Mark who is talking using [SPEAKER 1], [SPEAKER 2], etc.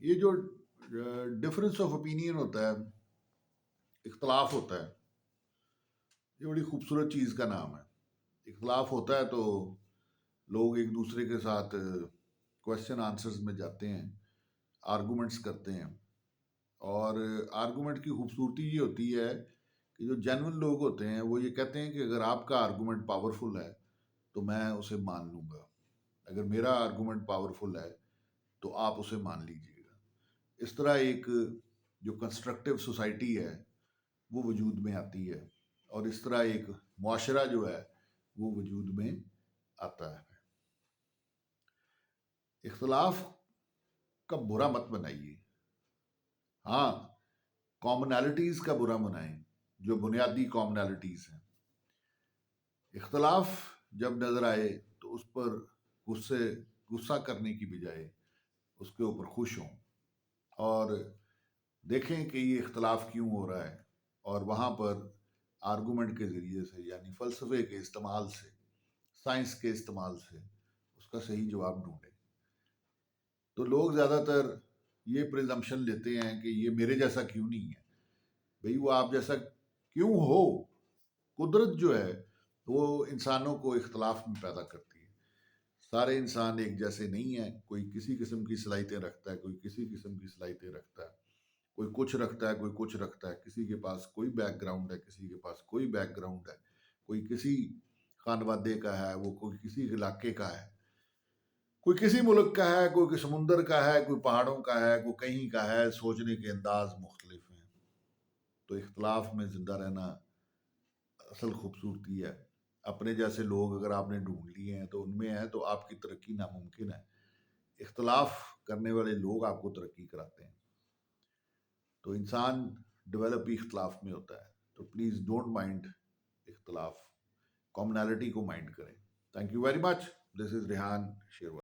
[SPEAKER 1] یہ جو difference of opinion ہوتا ہے، اختلاف ہوتا ہے، یہ بڑی خوبصورت چیز کا نام ہے۔ اختلاف ہوتا ہے تو لوگ ایک دوسرے کے ساتھ کوشچن آنسرز میں جاتے ہیں، آرگومنٹس کرتے ہیں، اور آرگومنٹ کی خوبصورتی یہ ہوتی ہے کہ جو جینون لوگ ہوتے ہیں وہ یہ کہتے ہیں کہ اگر آپ کا آرگومنٹ پاورفل ہے تو میں اسے مان لوں گا، اگر میرا آرگومنٹ پاورفل ہے تو آپ اسے مان لیجئے گا۔ اس طرح ایک جو کنسٹرکٹیو سوسائٹی ہے وہ وجود میں آتی ہے، اور اس طرح ایک معاشرہ جو ہے وہ وجود میں آتا ہے۔ اختلاف کا برا مت بنائیے، ہاں کامنالٹیز کا برا بنائیں، جو بنیادی کامنالٹیز ہیں۔ اختلاف جب نظر آئے تو اس پر غصہ کرنے کی بجائے اس کے اوپر خوش ہوں، اور دیکھیں کہ یہ اختلاف کیوں ہو رہا ہے، اور وہاں پر آرگومنٹ کے ذریعے سے، یعنی فلسفے کے استعمال سے، سائنس کے استعمال سے اس کا صحیح جواب ڈھونڈیں۔ تو لوگ زیادہ تر یہ پریزمپشن لیتے ہیں کہ یہ میرے جیسا کیوں نہیں ہے۔ بھئی وہ آپ جیسا کیوں ہو؟ قدرت جو ہے وہ انسانوں کو اختلاف میں پیدا کرتی ہے۔ سارے انسان ایک جیسے نہیں ہیں، کوئی کسی قسم کی صلاحیتیں رکھتا ہے، کوئی کسی قسم کی صلاحیتیں رکھتا ہے، کوئی کچھ رکھتا ہے، کوئی کچھ رکھتا ہے، کسی کے پاس کوئی بیک گراؤنڈ ہے، کسی کے پاس کوئی بیک گراؤنڈ ہے، کوئی کسی خانوادے کا ہے، وہ کوئی کسی علاقے کا ہے، کوئی کسی ملک کا ہے، کوئی سمندر کا ہے، کوئی پہاڑوں کا ہے، کوئی کہیں کا ہے، سوچنے کے انداز مختلف ہیں۔ تو اختلاف میں زندہ رہنا اصل خوبصورتی ہے۔ اپنے جیسے لوگ اگر آپ نے ڈھونڈ لیے ہیں تو ان میں ہے تو آپ کی ترقی ناممکن ہے۔ اختلاف کرنے والے لوگ آپ کو ترقی کراتے ہیں۔ تو انسان ڈیولپ ہی اختلاف میں ہوتا ہے۔ تو پلیز ڈونٹ مائنڈ اختلاف، کامنالٹی کو مائنڈ کریں۔ Thank you very much. This is Rehan sherwani.